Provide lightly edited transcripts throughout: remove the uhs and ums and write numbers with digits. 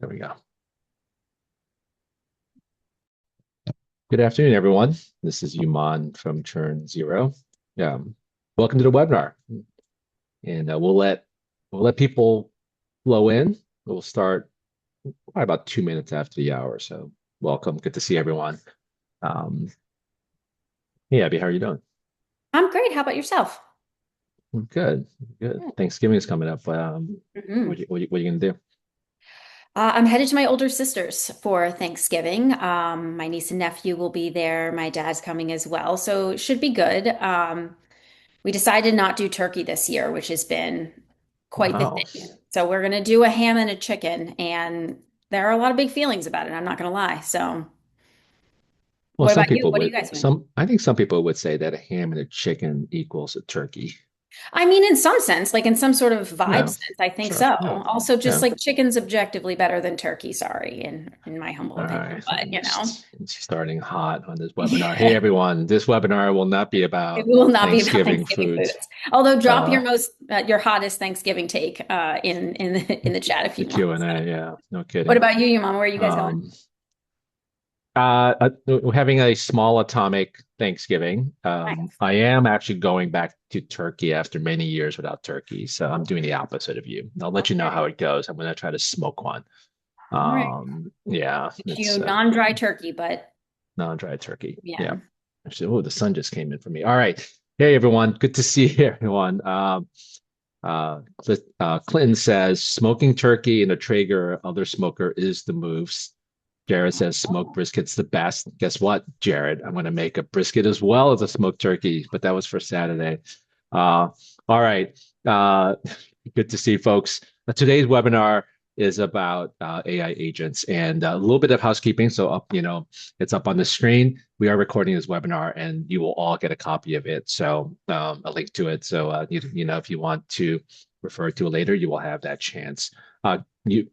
There we go. Good afternoon, everyone. This is Yuman from ChurnZero. Um, Welcome to the webinar, and we'll let people flow in. We'll start probably about 2 minutes after the hour. So, welcome. Good to see everyone. Um, hey, Abby, how are you doing? I'm great. How about yourself? Good, good. Good. Thanksgiving is coming up. Mhm. What are you gonna do? I'm headed to my older sister's for Thanksgiving. My niece and nephew will be there. My dad's coming as well, so it should be good. We decided not do turkey this year, which has been quite the Wow. thing. So we're gonna do a ham and a chicken, and there are a lot of big feelings about it. I'm not gonna lie. So, Well, what some about you? people What are you would guys doing? some I think some people would say that a ham and a chicken equals a turkey. I mean, in some sense, like in some sort of vibe Yeah, sense, I think sure. so. Yeah, Also, just yeah. like chicken's objectively better than turkey, sorry, in my humble All opinion. right, But it's starting hot on this webinar. Hey, yeah, everyone, this webinar will not be it about will not be about Thanksgiving Thanksgiving foods. foods. Although, drop Uh, your hottest Thanksgiving take in the chat if the you want. Q&A, yeah, no What kidding. about you, your mom? Where are you guys going? Um, we're having a small atomic Thanksgiving. Nice. I am actually going back to Turkey after many years without turkey, so I'm doing the opposite of you. I'll let you know how Okay. it goes. I'm going to try to smoke one. All right. Yeah, You it's non-dry turkey, but non-dry turkey. Yeah. yeah. Actually, oh, the sun just came in for me. All right. Hey, everyone. Good to see everyone. Clinton says smoking turkey in a Traeger or other smoker is the moves. Jared says smoked brisket's the best. Guess what, Jared? I'm going to make a brisket as well as a smoked turkey, but that was for Saturday. Uh, all right. Uh, Good to see folks. Today's webinar is about AI agents and a little bit of housekeeping. So it's up on the screen. We are recording this webinar, and you will all get a copy of it. So a link to it. So if you want to refer to it later, you will have that chance. You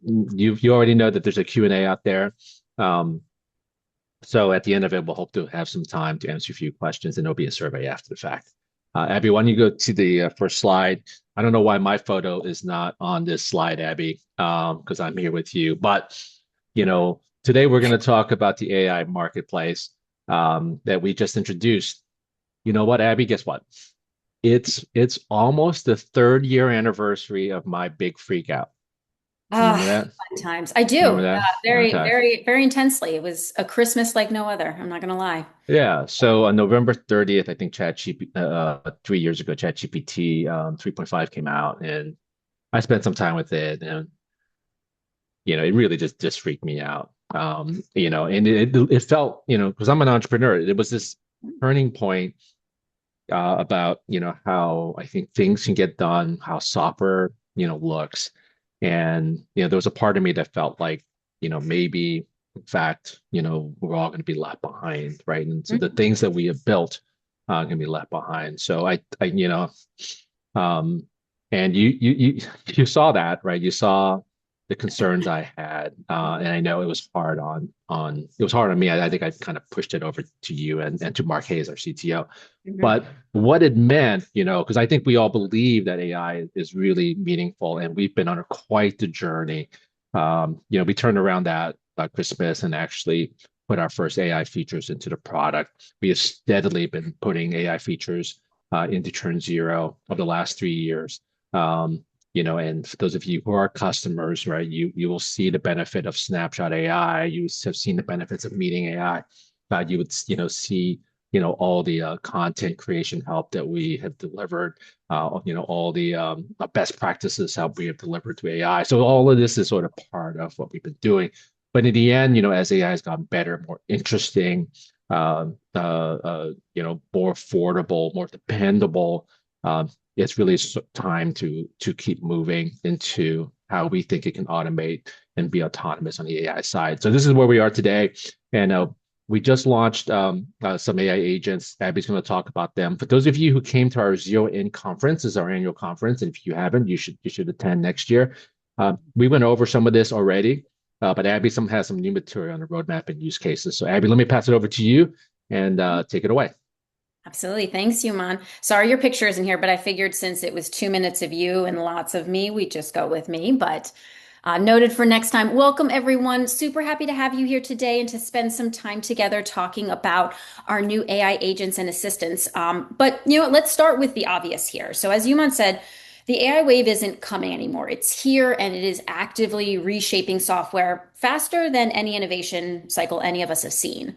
already know that there's a Q&A out there. Um, so at the end of it, we'll hope to have some time to answer a few questions, and there'll be a survey after the fact. Abby, why don't you go to the first slide? I don't know why my photo is not on this slide, Abby, because I'm here with you. But today we're going to talk about the AI marketplace that we just introduced. You know what, Abby? Guess what? It's almost the third year anniversary of my big freak out. Ah, Remember that? fun times. I do. Remember that? Very, Okay. very, very intensely. It was a Christmas like no other. I'm not gonna lie. Yeah. So on November 30th, I think 3 years ago, ChatGPT 3.5 came out, and I spent some time with it, and it really just freaked me out. And it felt, because I'm an entrepreneur, it was this turning point about how I think things can get done, how software looks, and there was a part of me that felt like maybe in fact we're all going to be left behind, right? And so the Mhm. things that we have built are going to be left behind. So um, and you saw that, right? You saw the concerns I had, and I know it was hard on me. I think I kind of pushed it over to you and to Mark Hayes, our CTO. Mhm. But what it meant, because I think we all believe that AI is really meaningful, and we've been on quite the journey. We turned around that Christmas and actually put our first AI features into the product. We have steadily been putting AI features into ChurnZero over the last 3 years. And for those of you who are customers, right, you will see the benefit of Snapshot AI. You have seen the benefits of Meeting AI. You would see all the content creation help that we have delivered, all the best practices help we have delivered to AI. So all of this is sort of part of what we've been doing. But in the end, as AI has gotten better, more interesting, more affordable, more dependable, it's really time to keep moving into how we think it can automate and be autonomous on the AI side. So this is where we are today, and we just launched some AI agents. Abby's going to talk about them. For those of you who came to our Zero In conference, this is our annual conference, and if you haven't, you should attend next year. We went over some of this already, but Abby has some new material on the roadmap and use cases. So Abby, let me pass it over to you and take it away. Absolutely. Thanks, Yuman. Sorry your picture isn't here, but I figured since it was 2 minutes of you and lots of me, we'd just go with me. But Noted for next time. Welcome, everyone. Super happy to have you here today and to spend some time together talking about our new AI agents and assistants. But let's start with the obvious here. So, as Yuman said, the AI wave isn't coming anymore. It's here and it is actively reshaping software faster than any innovation cycle any of us have seen.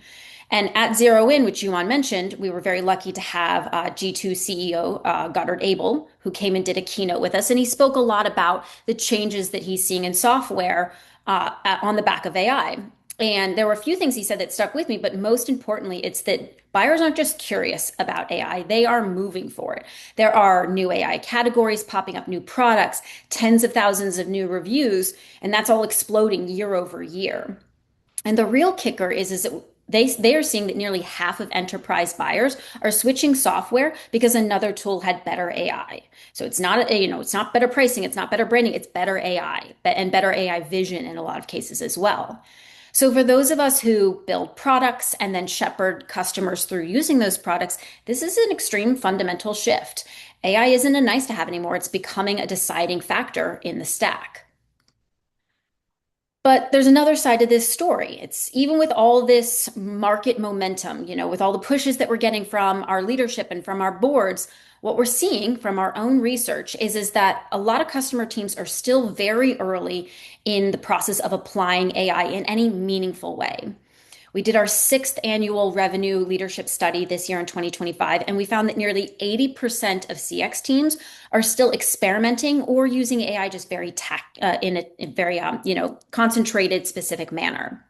And at Zero In, which Yuan mentioned, we were very lucky to have G2 CEO Goddard Abel, who came and did a keynote with us. And he spoke a lot about the changes that he's seeing in software on the back of AI. And there were a few things he said that stuck with me, but most importantly, it's that buyers aren't just curious about AI, they are moving for it. There are new AI categories popping up, new products, tens of thousands of new reviews, and that's all exploding year over year. And the real kicker is that they are seeing that nearly half of enterprise buyers are switching software because another tool had better AI. So it's not it's not better pricing, it's not better branding, it's better AI and better AI vision in a lot of cases as well. So for those of us who build products and then shepherd customers through using those products, this is an extreme fundamental shift. AI isn't a nice to have anymore, it's becoming a deciding factor in the stack. But there's another side to this story. It's even with all this market momentum, with all the pushes that we're getting from our leadership and from our boards, what we're seeing from our own research is that a lot of customer teams are still very early in the process of applying AI in any meaningful way. We did our sixth annual revenue leadership study this year in 2025, and we found that nearly 80% of CX teams are still experimenting or using AI just in a very concentrated, specific manner.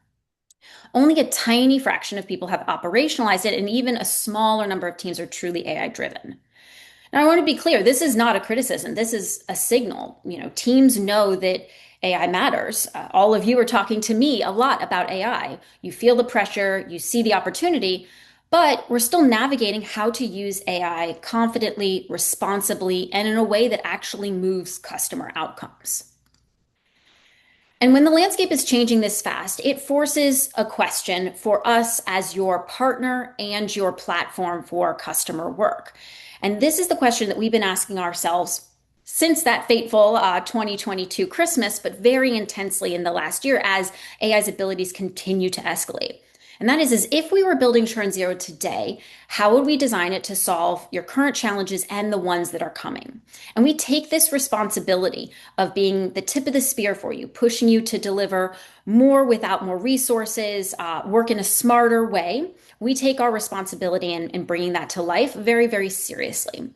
Only a tiny fraction of people have operationalized it, and even a smaller number of teams are truly AI driven. Now, I want to be clear, this is not a criticism. This is a signal. Teams know that AI matters. All of you are talking to me a lot about AI. You feel the pressure, you see the opportunity, but we're still navigating how to use AI confidently, responsibly, and in a way that actually moves customer outcomes. And when the landscape is changing this fast, it forces a question for us as your partner and your platform for customer work. And this is the question that we've been asking ourselves since that fateful 2022 Christmas, but very intensely in the last year as AI's abilities continue to escalate. And that is if we were building ChurnZero today, how would we design it to solve your current challenges and the ones that are coming? And we take this responsibility of being the tip of the spear for you, pushing you to deliver more without more resources, work in a smarter way. We take our responsibility in bringing that to life very, very seriously.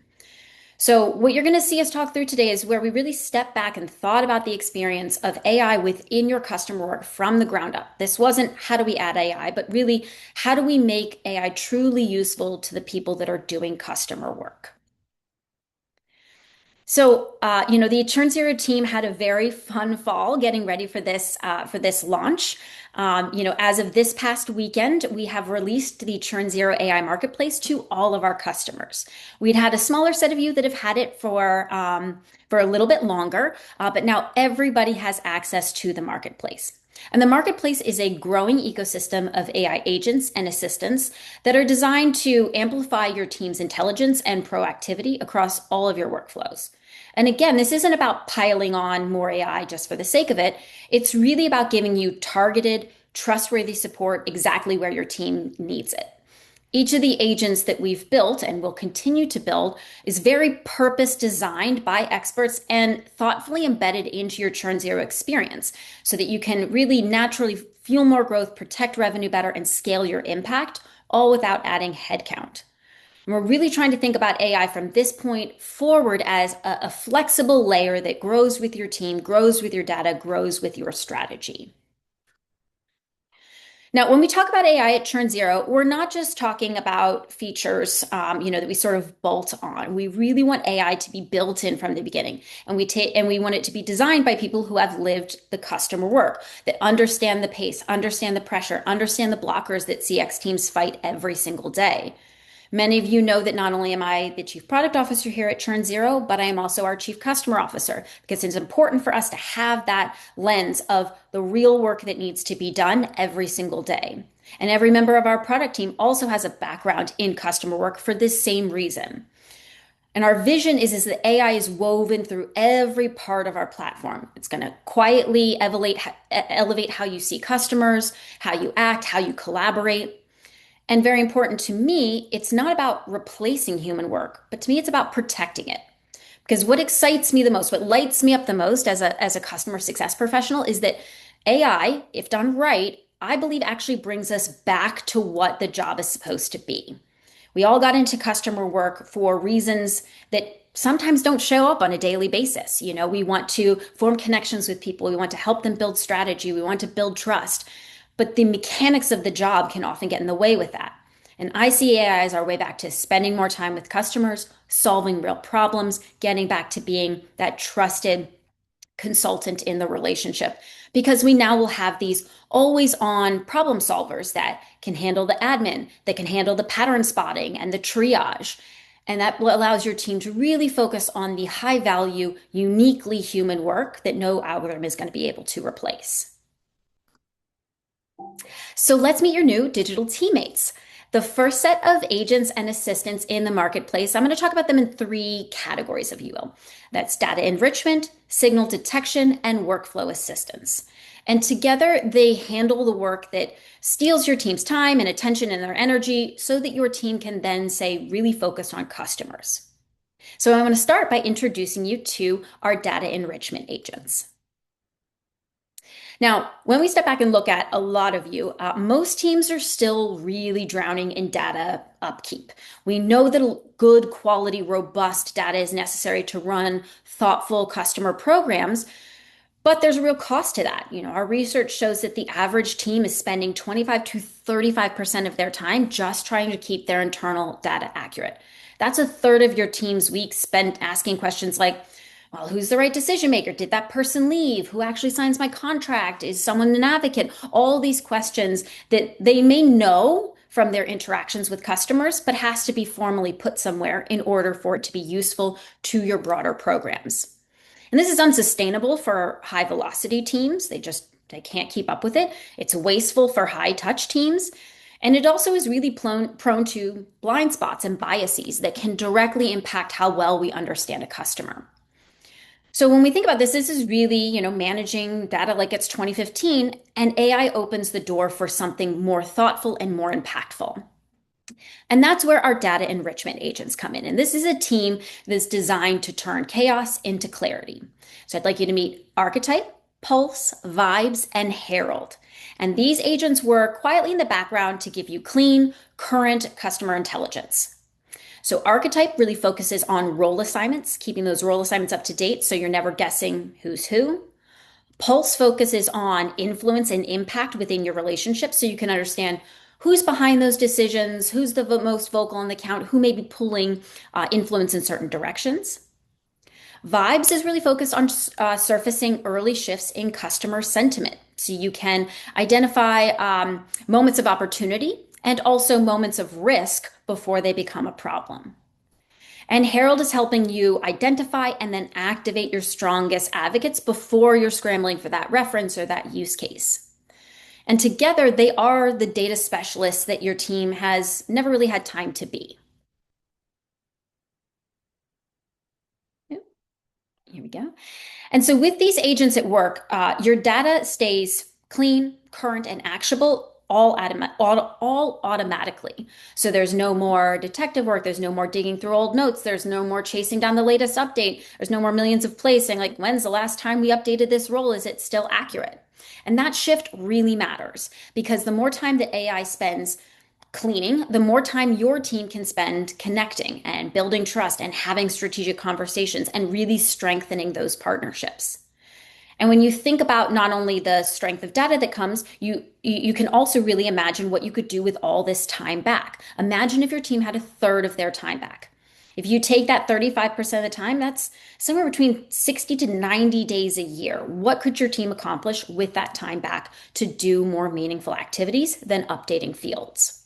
So what you're going to see us talk through today is where we really step back and thought about the experience of AI within your customer work from the ground up. This wasn't how do we add AI, but really how do we make AI truly useful to the people that are doing customer work. So, the ChurnZero team had a very fun fall getting ready for this launch. As of this past weekend, we have released the ChurnZero AI Marketplace to all of our customers. We'd had a smaller set of you that have had it for a little bit longer, but now everybody has access to the marketplace. And the marketplace is a growing ecosystem of AI agents and assistants that are designed to amplify your team's intelligence and proactivity across all of your workflows. And again, this isn't about piling on more AI just for the sake of it. It's really about giving you targeted, trustworthy support exactly where your team needs it. Each of the agents that we've built and will continue to build is very purpose designed by experts and thoughtfully embedded into your ChurnZero experience so that you can really naturally fuel more growth, protect revenue better, and scale your impact, all without adding headcount. And we're really trying to think about AI from this point forward as a flexible layer that grows with your team, grows with your data, grows with your strategy. Now, when we talk about AI at ChurnZero, we're not just talking about features, that we sort of bolt on. We really want AI to be built in from the beginning, and we want it to be designed by people who have lived the customer work, that understand the pace, understand the pressure, understand the blockers that CX teams fight every single day. Many of you know that not only am I the Chief Product Officer here at ChurnZero, but I am also our Chief Customer Officer because it's important for us to have that lens of the real work that needs to be done every single day. And every member of our product team also has a background in customer work for this same reason. And our vision is that AI is woven through every part of our platform. It's going to quietly elevate how you see customers, how you act, how you collaborate. And very important to me, it's not about replacing human work, but to me, it's about protecting it. Because what excites me the most, what lights me up the most as a customer success professional is that AI, if done right, I believe actually brings us back to what the job is supposed to be. We all got into customer work for reasons that sometimes don't show up on a daily basis. You know, we want to form connections with people, we want to help them build strategy, we want to build trust. But the mechanics of the job can often get in the way with that. And I see AI as our way back to spending more time with customers, solving real problems, getting back to being that trusted consultant in the relationship because we now will have these always on problem solvers that can handle the admin, that can handle the pattern spotting and the triage. And that allows your team to really focus on the high value, uniquely human work that no algorithm is going to be able to replace. So let's meet your new digital teammates. The first set of agents and assistants in the marketplace, I'm going to talk about them in three categories, if you will. That's data enrichment, signal detection, and workflow assistance. And together, they handle the work that steals your team's time and attention and their energy so that your team can then, say, really focus on customers. So I'm going to start by introducing you to our data enrichment agents. Now, when we step back and look at a lot of you, most teams are still really drowning in data upkeep. We know that good quality, robust data is necessary to run thoughtful customer programs, but there's a real cost to that. You know, our research shows that the average team is spending 25 to 35% of their time just trying to keep their internal data accurate. That's a third of your team's week spent asking questions like, well, who's the right decision maker? Did that person leave? Who actually signs my contract? Is someone an advocate? All these questions that they may know from their interactions with customers, but has to be formally put somewhere in order for it to be useful to your broader programs. And this is unsustainable for high velocity teams. They can't keep up with it. It's wasteful for high touch teams. And it also is really prone to blind spots and biases that can directly impact how well we understand a customer. So when we think about this, this is really, managing data like it's 2015, and AI opens the door for something more thoughtful and more impactful. And that's where our data enrichment agents come in. And this is a team that's designed to turn chaos into clarity. So I'd like you to meet Archetype, Pulse, Vibes, and Herald. And these agents work quietly in the background to give you clean, current customer intelligence. So Archetype really focuses on role assignments, keeping those role assignments up to date so you're never guessing who's who. Pulse focuses on influence and impact within your relationship so you can understand who's behind those decisions, who's the most vocal on the count, who may be pulling influence in certain directions. Vibes is really focused on surfacing early shifts in customer sentiment. So you can identify moments of opportunity and also moments of risk before they become a problem. And Herald is helping you identify and then activate your strongest advocates before you're scrambling for that reference or that use case. And together, they are the data specialists that your team has never really had time to be. Here we go. And so with these agents at work, your data stays clean, current, and actionable all automatically. So there's no more detective work. There's no more digging through old notes. There's no more chasing down the latest update. There's no more millions of plays saying like, when's the last time we updated this role? Is it still accurate? And that shift really matters because the more time that AI spends cleaning, the more time your team can spend connecting and building trust and having strategic conversations and really strengthening those partnerships. And when you think about not only the strength of data that comes, you can also really imagine what you could do with all this time back. Imagine if your team had a third of their time back. If you take that 35% of the time, that's somewhere between 60 to 90 days a year. What could your team accomplish with that time back to do more meaningful activities than updating fields?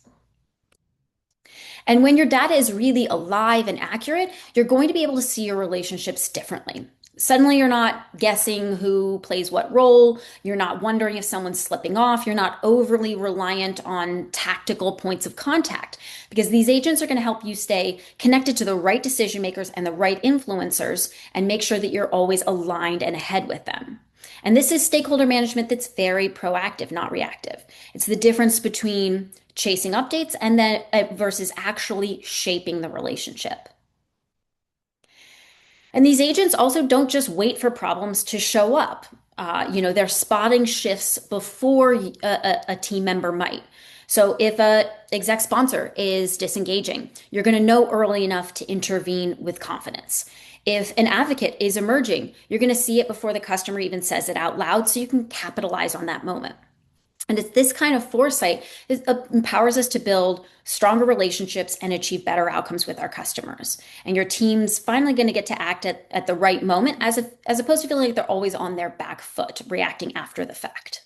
And when your data is really alive and accurate, you're going to be able to see your relationships differently. suddenly you're not guessing who plays what role. You're not wondering if someone's slipping off. You're not overly reliant on tactical points of contact because these agents are going to help you stay connected to the right decision makers and the right influencers and make sure that you're always aligned and ahead with them. And this is stakeholder management that's very proactive, not reactive. It's the difference between chasing updates and then versus actually shaping the relationship. And these agents also don't just wait for problems to show up. They're spotting shifts before a team member might. So if a exec sponsor is disengaging, you're going to know early enough to intervene with confidence. If an advocate is emerging, you're going to see it before the customer even says it out loud so you can capitalize on that moment. And it's this kind of foresight that empowers us to build stronger relationships and achieve better outcomes with our customers. And your team's finally going to get to act at the right moment as opposed to feeling like they're always on their back foot, reacting after the fact.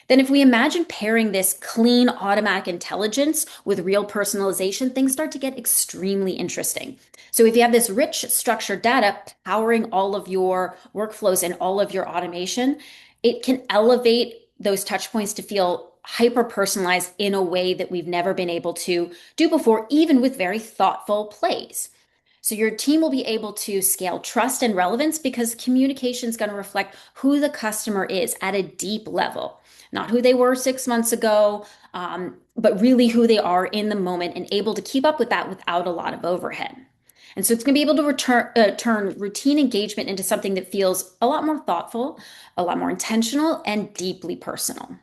Then, if we imagine pairing this clean automatic intelligence with real personalization, things start to get extremely interesting. So, if you have this rich structured data powering all of your workflows and all of your automation, it can elevate those touch points to feel hyper personalized in a way that we've never been able to do before, even with very thoughtful plays. So your team will be able to scale trust and relevance because communication is going to reflect who the customer is at a deep level, not who they were 6 months ago, but really who they are in the moment and able to keep up with that without a lot of overhead. And so it's going to be able to turn routine engagement into something that feels a lot more thoughtful, a lot more intentional, and deeply personal.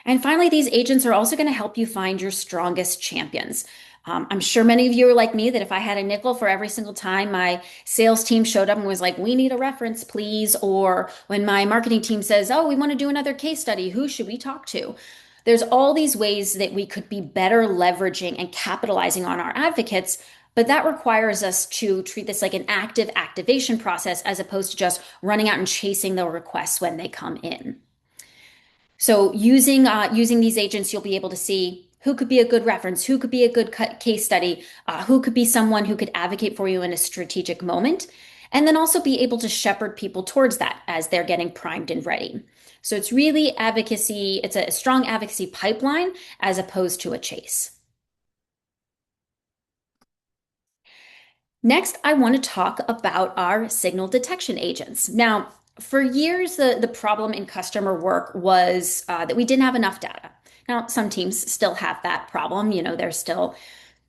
And finally, these agents are also going to help you find your strongest champions. I'm sure many of you are like me that if I had a nickel for every single time my sales team showed up and was like, we need a reference, please, or when my marketing team says, oh, we want to do another case study, who should we talk to? There's all these ways that we could be better leveraging and capitalizing on our advocates, but that requires us to treat this like an active activation process as opposed to just running out and chasing the requests when they come in. So using these agents, you'll be able to see who could be a good reference, who could be a good case study, who could be someone who could advocate for you in a strategic moment, and then also be able to shepherd people towards that as they're getting primed and ready. So it's really advocacy. It's a strong advocacy pipeline as opposed to a chase. Next, I want to talk about our signal detection agents. Now, for years, the problem in customer work was that we didn't have enough data. Now, some teams still have that problem. They're still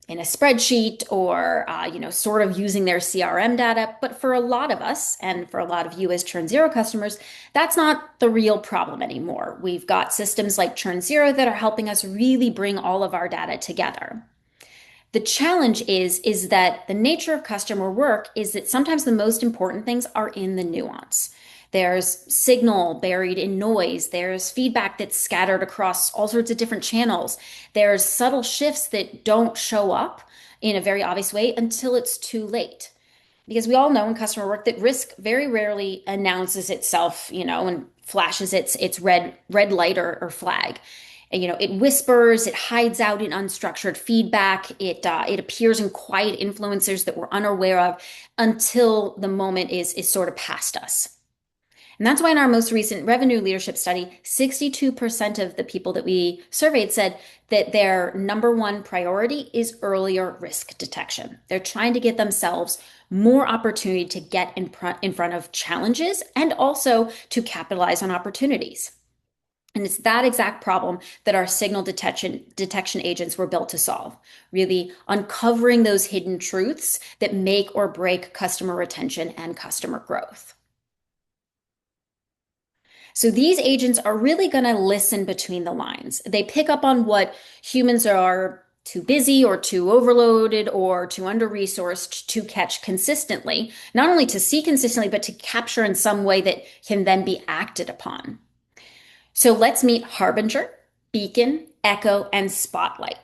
in a spreadsheet or, sort of using their CRM data. But for a lot of us, and for a lot of you as ChurnZero customers, that's not the real problem anymore. We've got systems like ChurnZero that are helping us really bring all of our data together. The challenge is that the nature of customer work is that sometimes the most important things are in the nuance. There's signal buried in noise. There's feedback that's scattered across all sorts of different channels. There's subtle shifts that don't show up in a very obvious way until it's too late. Because we all know in customer work that risk very rarely announces itself, and flashes its red light or flag. And, it whispers, it hides out in unstructured feedback, it appears in quiet influencers that we're unaware of until the moment is sort of past us. And that's why in our most recent revenue leadership study, 62% of the people that we surveyed said that their number one priority is earlier risk detection. They're trying to get themselves more opportunity to get in front of challenges and also to capitalize on opportunities. And it's that exact problem that our signal detection agents were built to solve, really uncovering those hidden truths that make or break customer retention and customer growth. So these agents are really going to listen between the lines. They pick up on what humans are too busy or too overloaded or too under-resourced to catch consistently, not only to see consistently, but to capture in some way that can then be acted upon. So let's meet Harbinger, Beacon, Echo, and Spotlight.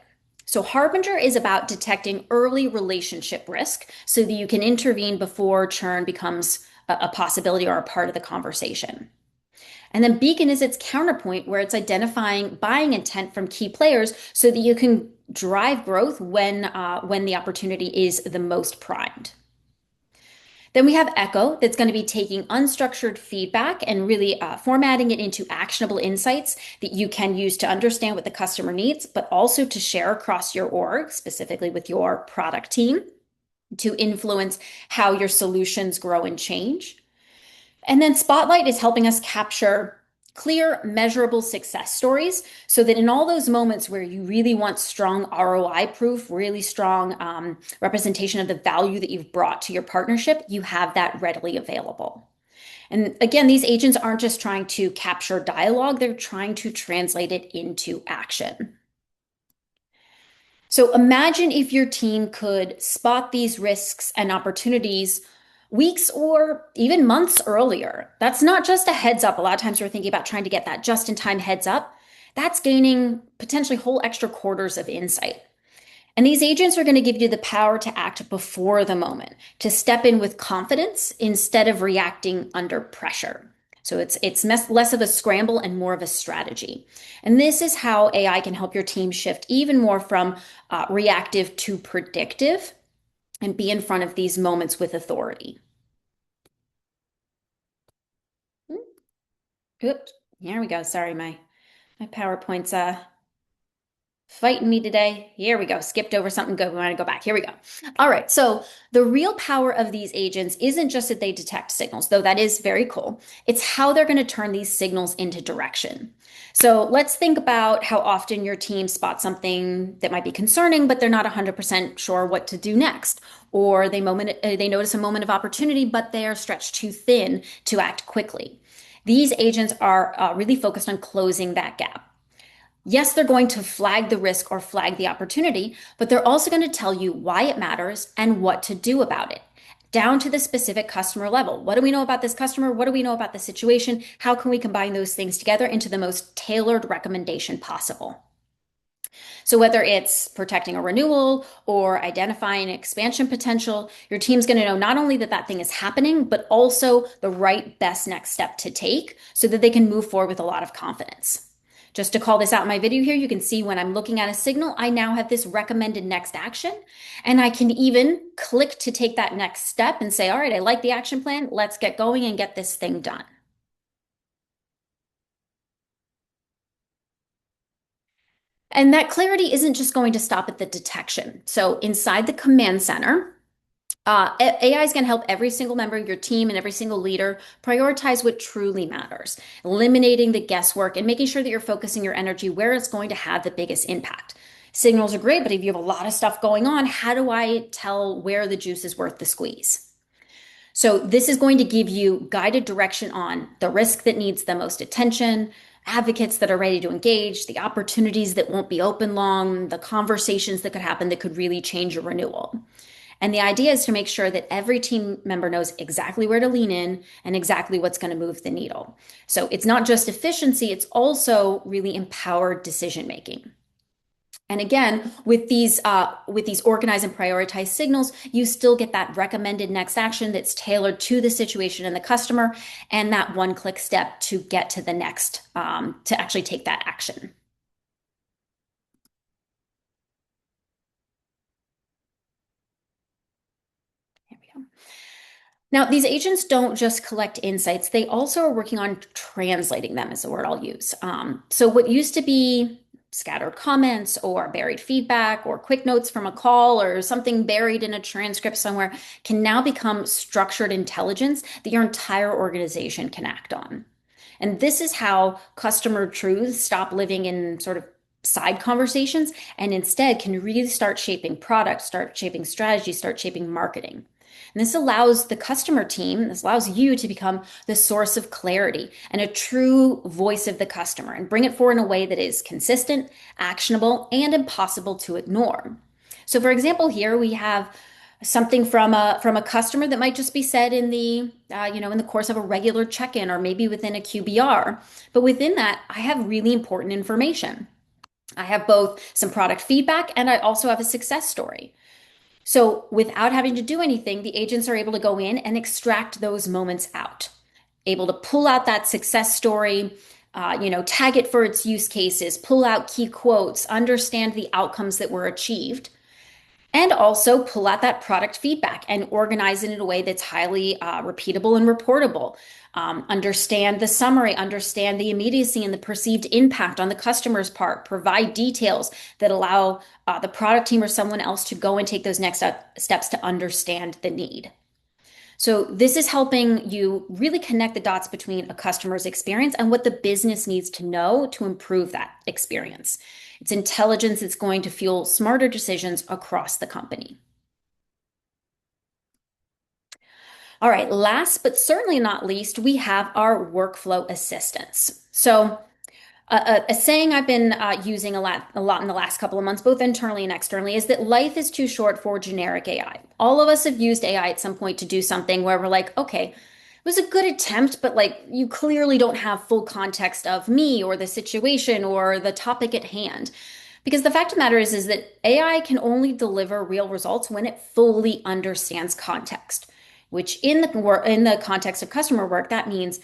So Harbinger is about detecting early relationship risk so that you can intervene before churn becomes a possibility or a part of the conversation. And then Beacon is its counterpoint where it's identifying buying intent from key players so that you can drive growth when the opportunity is the most primed. Then we have Echo that's going to be taking unstructured feedback and really formatting it into actionable insights that you can use to understand what the customer needs, but also to share across your org, specifically with your product team, to influence how your solutions grow and change. And then Spotlight is helping us capture clear, measurable success stories so that in all those moments where you really want strong ROI proof, really strong representation of the value that you've brought to your partnership, you have that readily available. And again, these agents aren't just trying to capture dialogue, they're trying to translate it into action. So imagine if your team could spot these risks and opportunities weeks or even months earlier. That's not just a heads up. A lot of times we're thinking about trying to get that just in time heads up. That's gaining potentially whole extra quarters of insight. And these agents are going to give you the power to act before the moment, to step in with confidence instead of reacting under pressure. So it's less of a scramble and more of a strategy. And this is how AI can help your team shift even more from reactive to predictive and be in front of these moments with authority. Oops, here we go. Sorry, my PowerPoint's fighting me today. Here we go. Skipped over something good. We want to go back. Here we go. All right. So the real power of these agents isn't just that they detect signals, though that is very cool. It's how they're going to turn these signals into direction. So let's think about how often your team spots something that might be concerning, but they're not 100% sure what to do next. Or they notice a moment of opportunity, but they are stretched too thin to act quickly. These agents are really focused on closing that gap. Yes, they're going to flag the risk or flag the opportunity, but they're also going to tell you why it matters and what to do about it, down to the specific customer level. What do we know about this customer? What do we know about the situation? How can we combine those things together into the most tailored recommendation possible? So whether it's protecting a renewal or identifying expansion potential, your team's going to know not only that that thing is happening, but also the right best next step to take so that they can move forward with a lot of confidence. Just to call this out in my video here, you can see when I'm looking at a signal, I now have this recommended next action, and I can even click to take that next step and say, all right, I like the action plan. Let's get going and get this thing done. And that clarity isn't just going to stop at the detection. So inside the command center, AI is going to help every single member of your team and every single leader prioritize what truly matters, eliminating the guesswork and making sure that you're focusing your energy where it's going to have the biggest impact. Signals are great, but if you have a lot of stuff going on, how do I tell where the juice is worth the squeeze? So this is going to give you guided direction on the risk that needs the most attention, advocates that are ready to engage, the opportunities that won't be open long, the conversations that could happen that could really change your renewal. And the idea is to make sure that every team member knows exactly where to lean in and exactly what's going to move the needle. So it's not just efficiency, it's also really empowered decision making. And again, with these organized and prioritized signals, you still get that recommended next action that's tailored to the situation and the customer, and that one-click step to get to the next, to actually take that action. Here we go. Now, these agents don't just collect insights, they also are working on translating them, is the word I'll use. So what used to be scattered comments or buried feedback or quick notes from a call or something buried in a transcript somewhere can now become structured intelligence that your entire organization can act on. And this is how customer truths stop living in sort of side conversations and instead can really start shaping product, start shaping strategy, start shaping marketing. And this allows the customer team, this allows you to become the source of clarity and a true voice of the customer and bring it forward in a way that is consistent, actionable, and impossible to ignore. So for example, here we have something from a customer that might just be said in the in the course of a regular check-in or maybe within a QBR. But within that, I have really important information. I have both some product feedback and I also have a success story. So without having to do anything, the agents are able to go in and extract those moments out, able to pull out that success story, tag it for its use cases, pull out key quotes, understand the outcomes that were achieved, and also pull out that product feedback and organize it in a way that's highly repeatable and reportable. Understand the summary, understand the immediacy and the perceived impact on the customer's part, provide details that allow the product team or someone else to go and take those next steps to understand the need. So this is helping you really connect the dots between a customer's experience and what the business needs to know to improve that experience. It's intelligence that's going to fuel smarter decisions across the company. All right, last but certainly not least, we have our workflow assistants. So a saying I've been using a lot in the last couple of months, both internally and externally, is that life is too short for generic AI. All of us have used AI at some point to do something where we're like, okay, it was a good attempt, but like you clearly don't have full context of me or the situation or the topic at hand. Because the fact of the matter is that AI can only deliver real results when it fully understands context, which in the context of customer work, that means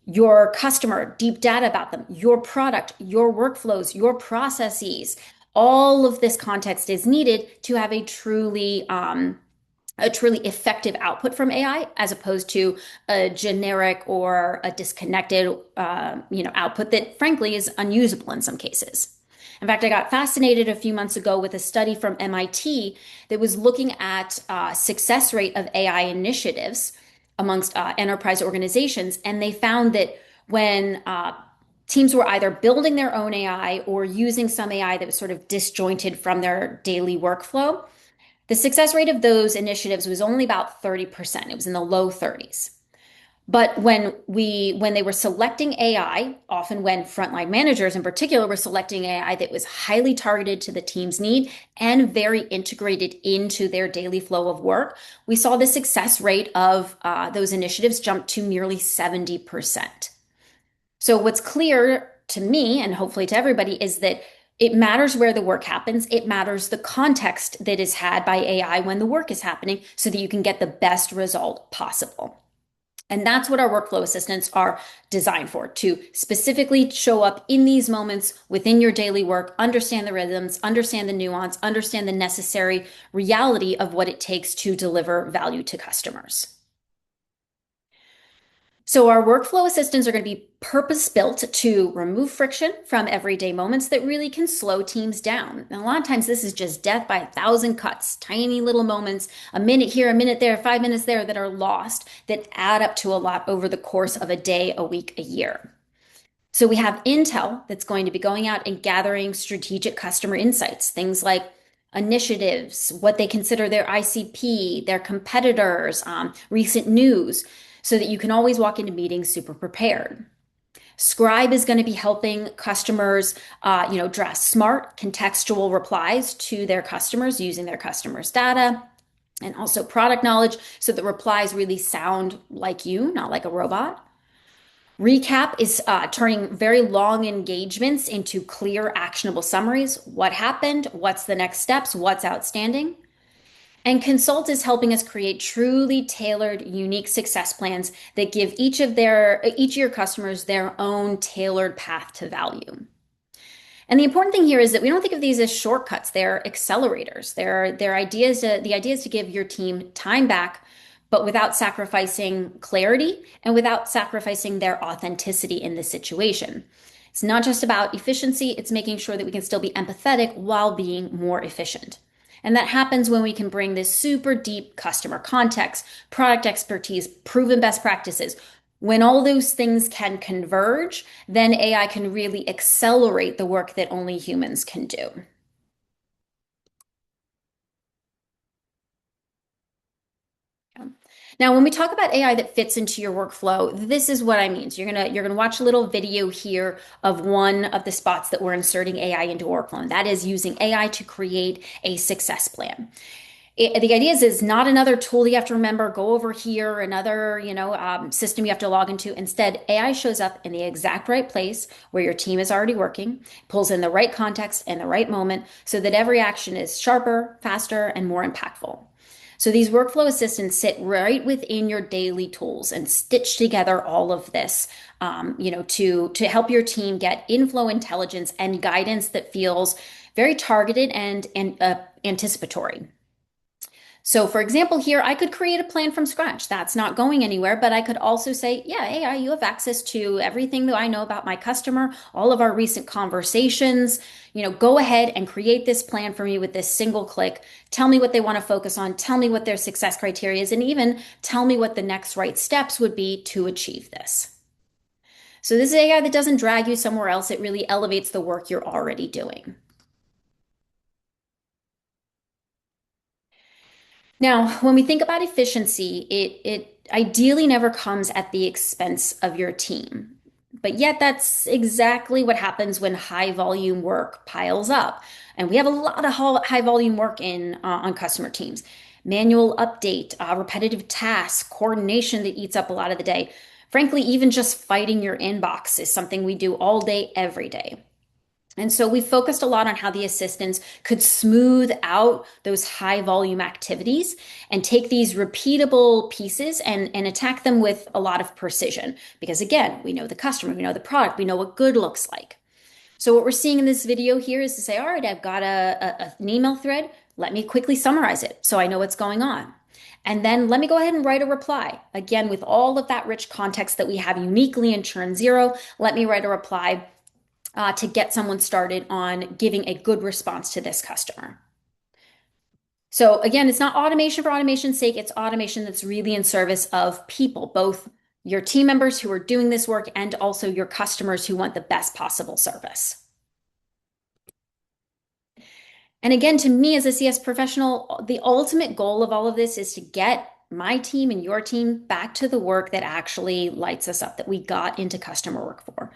your customer, deep data about them, your product, your workflows, your processes. All of this context is needed to have a truly effective output from AI, as opposed to a generic or a disconnected, output that frankly is unusable in some cases. In fact, I got fascinated a few months ago with a study from MIT that was looking at success rate of AI initiatives amongst enterprise organizations, and they found that when teams were either building their own AI or using some AI that was sort of disjointed from their daily workflow, the success rate of those initiatives was only about 30%. It was in the low 30s. But when they were selecting AI, often when frontline managers in particular were selecting AI that was highly targeted to the team's need and very integrated into their daily flow of work, we saw the success rate of those initiatives jump to nearly 70%. So what's clear to me and hopefully to everybody is that it matters where the work happens. It matters the context that is had by AI when the work is happening so that you can get the best result possible. And that's what our workflow assistants are designed for, to specifically show up in these moments within your daily work, understand the rhythms, understand the nuance, understand the necessary reality of what it takes to deliver value to customers. So our workflow assistants are going to be purpose-built to remove friction from everyday moments that really can slow teams down. And a lot of times this is just death by 1,000 cuts, tiny little moments, a minute here, a minute there, 5 minutes there, that are lost, that add up to a lot over the course of a day, a week, a year. So we have Intel that's going to be going out and gathering strategic customer insights, things like initiatives, what they consider their ICP, their competitors, recent news, so that you can always walk into meetings super prepared. Scribe is going to be helping customers, draft smart, contextual replies to their customers using their customers' data, and also product knowledge, so that replies really sound like you, not like a robot. Recap is turning very long engagements into clear, actionable summaries. What happened? What's the next steps? What's outstanding? And Consult is helping us create truly tailored, unique success plans that give each of your customers their own tailored path to value. And the important thing here is that we don't think of these as shortcuts. They're accelerators. They're ideas. The idea is to give your team time back, but without sacrificing clarity and without sacrificing their authenticity in the situation. It's not just about efficiency. It's making sure that we can still be empathetic while being more efficient. And that happens when we can bring this super deep customer context, product expertise, proven best practices. When all those things can converge, then AI can really accelerate the work that only humans can do. Now, when we talk about AI that fits into your workflow, this is what I mean. So you're gonna watch a little video here of one of the spots that we're inserting AI into workflow, and that is using AI to create a success plan. The idea is not another tool you have to remember, go over here, another system you have to log into. Instead, AI shows up in the exact right place where your team is already working, pulls in the right context and the right moment so that every action is sharper, faster, and more impactful. So these workflow assistants sit right within your daily tools and stitch together all of this, to help your team get inflow intelligence and guidance that feels very targeted and anticipatory. So, for example, here I could create a plan from scratch. That's not going anywhere, but I could also say, yeah, AI, you have access to everything that I know about my customer, all of our recent conversations. Go ahead and create this plan for me with this single click. Tell me what they want to focus on. Tell me what their success criteria is, and even tell me what the next right steps would be to achieve this. So, this is AI that doesn't drag you somewhere else. It really elevates the work you're already doing. Now, when we think about efficiency, it ideally never comes at the expense of your team. But yet, that's exactly what happens when high volume work piles up. And we have a lot of high volume work on customer teams. Manual update, repetitive tasks, coordination that eats up a lot of the day. Frankly, even just fighting your inbox is something we do all day, every day. And so we focused a lot on how the assistants could smooth out those high volume activities and take these repeatable pieces and attack them with a lot of precision. Because again, we know the customer, we know the product, we know what good looks like. So what we're seeing in this video here is to say, all right, I've got an email thread. Let me quickly summarize it so I know what's going on. And then let me go ahead and write a reply. Again, with all of that rich context that we have uniquely in ChurnZero, let me write a reply to get someone started on giving a good response to this customer. So again, it's not automation for automation's sake. It's automation that's really in service of people, both your team members who are doing this work and also your customers who want the best possible service. And again, to me as a CS professional, the ultimate goal of all of this is to get my team and your team back to the work that actually lights us up, that we got into customer work for.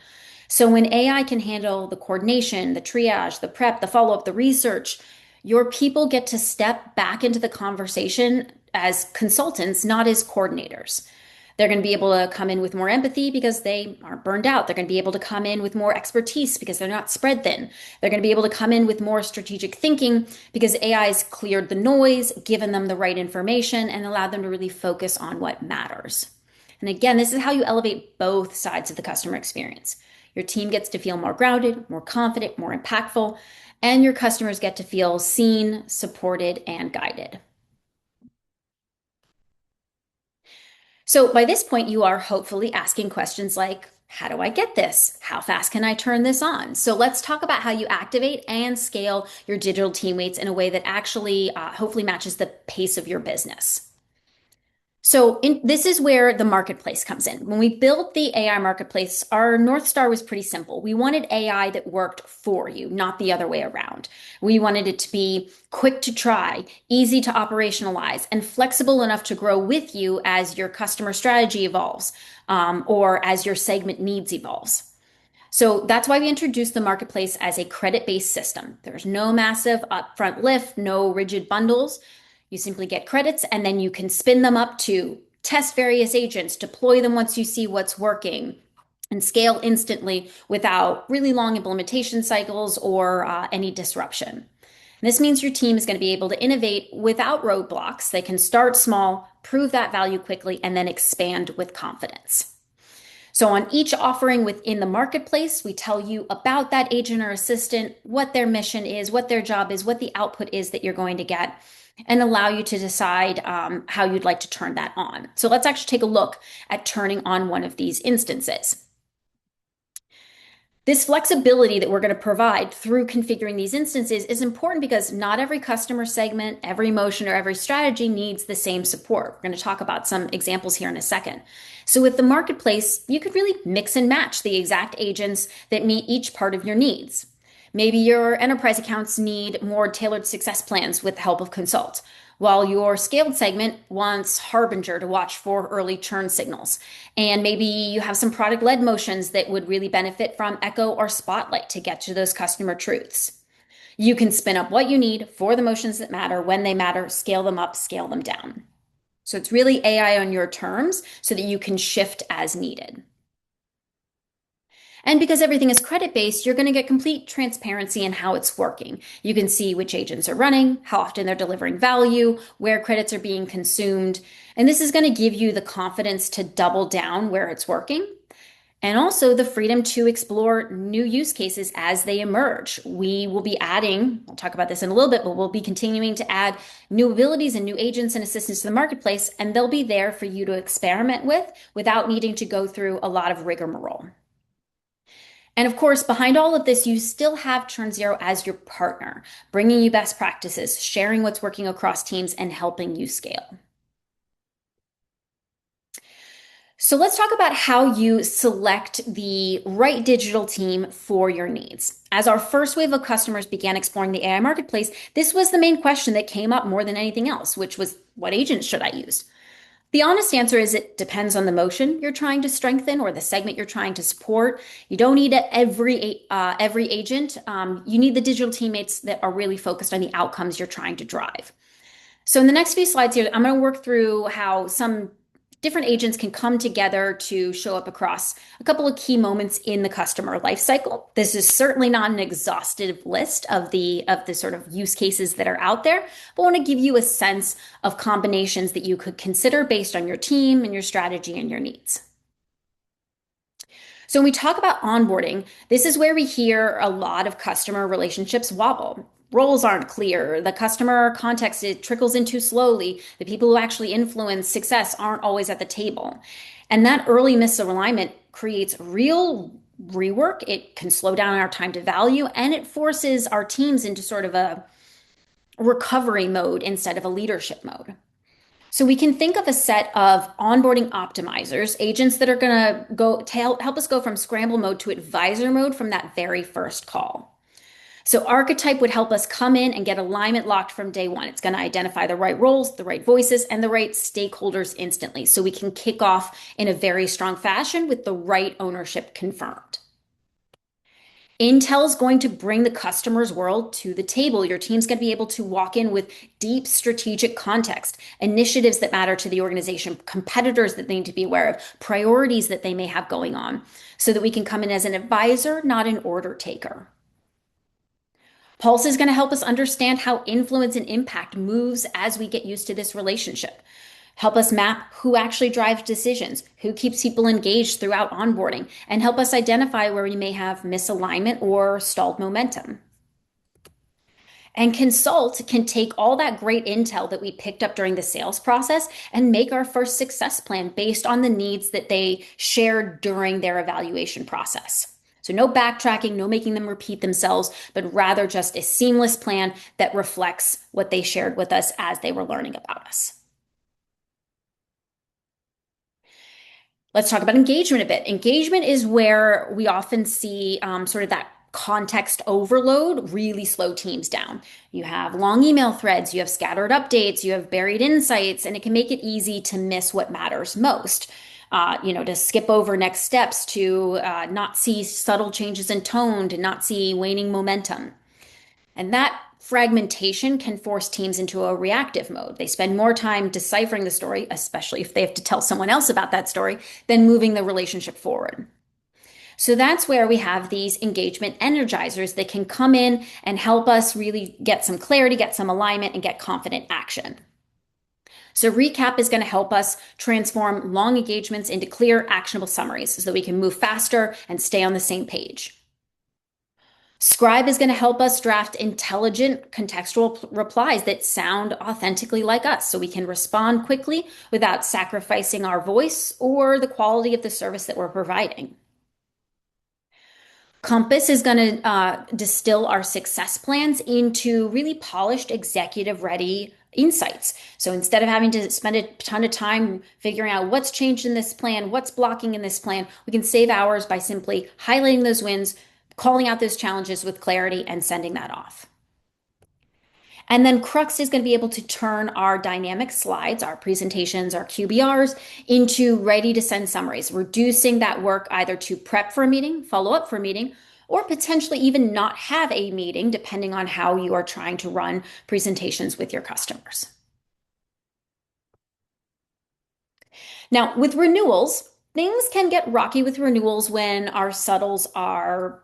So when AI can handle the coordination, the triage, the prep, the follow-up, the research, your people get to step back into the conversation as consultants, not as coordinators. They're going to be able to come in with more empathy because they aren't burned out. They're going to be able to come in with more expertise because they're not spread thin. They're going to be able to come in with more strategic thinking because AI has cleared the noise, given them the right information, and allowed them to really focus on what matters. And again, this is how you elevate both sides of the customer experience. Your team gets to feel more grounded, more confident, more impactful, and your customers get to feel seen, supported, and guided. So by this point, you are hopefully asking questions like, how do I get this? How fast can I turn this on? So let's talk about how you activate and scale your digital teammates in a way that actually hopefully matches the pace of your business. So this is where the marketplace comes in. When we built the AI marketplace, our North Star was pretty simple. We wanted AI that worked for you, not the other way around. We wanted it to be quick to try, easy to operationalize, and flexible enough to grow with you as your customer strategy evolves, or as your segment needs evolves. So that's why we introduced the marketplace as a credit-based system. There's no massive upfront lift, no rigid bundles. You simply get credits and then you can spin them up to test various agents, deploy them once you see what's working, and scale instantly without really long implementation cycles or any disruption. And this means your team is going to be able to innovate without roadblocks. They can start small, prove that value quickly, and then expand with confidence. So on each offering within the marketplace, we tell you about that agent or assistant, what their mission is, what their job is, what the output is that you're going to get, and allow you to decide how you'd like to turn that on. So let's actually take a look at turning on one of these instances. This flexibility that we're going to provide through configuring these instances is important because not every customer segment, every motion, or every strategy needs the same support. We're going to talk about some examples here in a second. So with the marketplace, you could really mix and match the exact agents that meet each part of your needs. Maybe your enterprise accounts need more tailored success plans with the help of Consult, while your scaled segment wants Harbinger to watch for early churn signals. And maybe you have some product-led motions that would really benefit from Echo or Spotlight to get to those customer truths. You can spin up what you need for the motions that matter, when they matter, scale them up, scale them down. So it's really AI on your terms so that you can shift as needed. And because everything is credit-based, you're going to get complete transparency in how it's working. You can see which agents are running, how often they're delivering value, where credits are being consumed. And this is going to give you the confidence to double down where it's working. And also the freedom to explore new use cases as they emerge. We will be adding, we'll talk about this in a little bit, but we'll be continuing to add new abilities and new agents and assistants to the marketplace, and they'll be there for you to experiment with without needing to go through a lot of rigmarole. And of course, behind all of this, you still have ChurnZero as your partner, bringing you best practices, sharing what's working across teams, and helping you scale. So let's talk about how you select the right digital team for your needs. As our first wave of customers began exploring the AI marketplace, this was the main question that came up more than anything else, which was, what agents should I use? The honest answer is it depends on the motion you're trying to strengthen or the segment you're trying to support. You don't need every agent. You need the digital teammates that are really focused on the outcomes you're trying to drive. So in the next few slides here, I'm going to work through how some different agents can come together to show up across a couple of key moments in the customer lifecycle. This is certainly not an exhaustive list of the sort of use cases that are out there, but I want to give you a sense of combinations that you could consider based on your team and your strategy and your needs. So when we talk about onboarding, this is where we hear a lot of customer relationships wobble. Roles aren't clear. The customer context, it trickles in too slowly. The people who actually influence success aren't always at the table. And that early misalignment creates real rework. It can slow down our time to value, and it forces our teams into sort of a recovery mode instead of a leadership mode. So we can think of a set of onboarding optimizers, agents that are going to go to help us go from scramble mode to advisor mode from that very first call. So archetype would help us come in and get alignment locked from day one. It's going to identify the right roles, the right voices, and the right stakeholders instantly. So we can kick off in a very strong fashion with the right ownership confirmed. Intel is going to bring the customer's world to the table. Your team's going to be able to walk in with deep strategic context, initiatives that matter to the organization, competitors that they need to be aware of, priorities that they may have going on, so that we can come in as an advisor, not an order taker. Pulse is going to help us understand how influence and impact moves as we get used to this relationship. Help us map who actually drives decisions, who keeps people engaged throughout onboarding, and help us identify where we may have misalignment or stalled momentum. And Consult can take all that great intel that we picked up during the sales process and make our first success plan based on the needs that they shared during their evaluation process. So no backtracking, no making them repeat themselves, but rather just a seamless plan that reflects what they shared with us as they were learning about us. Let's talk about engagement a bit. Engagement is where we often see sort of that context overload really slow teams down. You have long email threads, you have scattered updates, you have buried insights, and it can make it easy to miss what matters most. To skip over next steps, to not see subtle changes in tone, to not see waning momentum. And that fragmentation can force teams into a reactive mode. They spend more time deciphering the story, especially if they have to tell someone else about that story, than moving the relationship forward. So that's where we have these engagement energizers that can come in and help us really get some clarity, get some alignment, and get confident action. So recap is going to help us transform long engagements into clear, actionable summaries so that we can move faster and stay on the same page. Scribe is going to help us draft intelligent contextual replies that sound authentically like us so we can respond quickly without sacrificing our voice or the quality of the service that we're providing. Compass is going to distill our success plans into really polished, executive-ready insights. So instead of having to spend a ton of time figuring out what's changed in this plan, what's blocking in this plan, we can save hours by simply highlighting those wins, calling out those challenges with clarity, and sending that off. And then Crux is going to be able to turn our dynamic slides, our presentations, our QBRs into ready to send summaries, reducing that work either to prep for a meeting, follow up for a meeting, or potentially even not have a meeting, depending on how you are trying to run presentations with your customers. Now, with renewals, Things can get rocky with renewals when our signals rather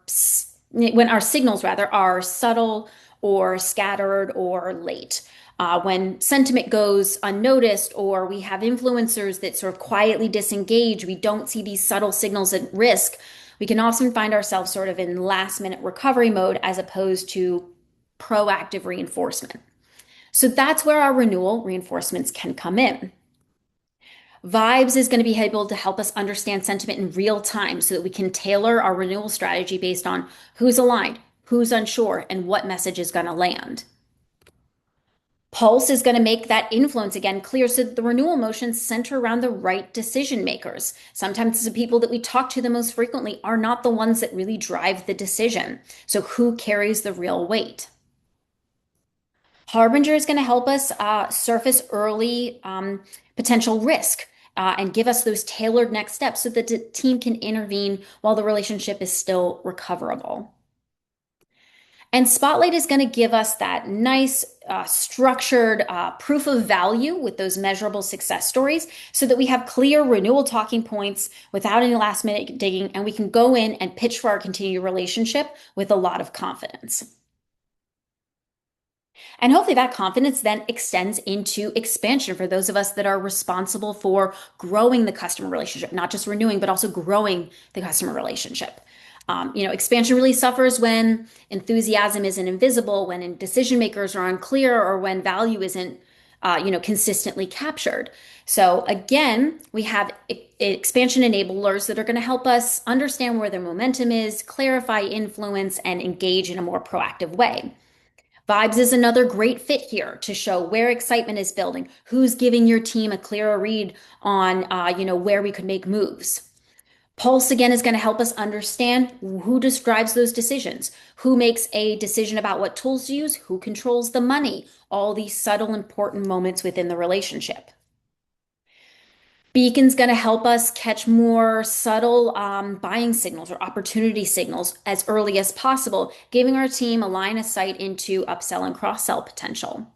are subtle or scattered or late. When sentiment goes unnoticed or we have influencers that sort of quietly disengage, we don't see these subtle signals at risk. We can often find ourselves sort of in last minute recovery mode as opposed to proactive reinforcement. So that's where our renewal reinforcements can come in. Vibes is going to be able to help us understand sentiment in real time so that we can tailor our renewal strategy based on who's aligned, who's unsure, and what message is going to land. Pulse is going to make that influence again clear so that the renewal motions center around the right decision makers. Sometimes the people that we talk to the most frequently are not the ones that really drive the decision. So, who carries the real weight? Harbinger is going to help us surface early potential risk and give us those tailored next steps so that the team can intervene while the relationship is still recoverable. And Spotlight is going to give us that nice, structured proof of value with those measurable success stories so that we have clear renewal talking points without any last minute digging, and we can go in and pitch for our continued relationship with a lot of confidence. And hopefully that confidence then extends into expansion for those of us that are responsible for growing the customer relationship, not just renewing, but also growing the customer relationship. Expansion really suffers when enthusiasm isn't invisible, when decision makers are unclear, or when value isn't, consistently captured. So again, we have expansion enablers that are going to help us understand where the momentum is, clarify influence, and engage in a more proactive way. Vibes is another great fit here to show where excitement is building, who's giving your team a clearer read on, where we could make moves. Pulse again is going to help us understand who describes those decisions, who makes a decision about what tools to use, who controls the money, all these subtle, important moments within the relationship. Beacon's going to help us catch more subtle buying signals or opportunity signals as early as possible, giving our team a line of sight into upsell and cross-sell potential.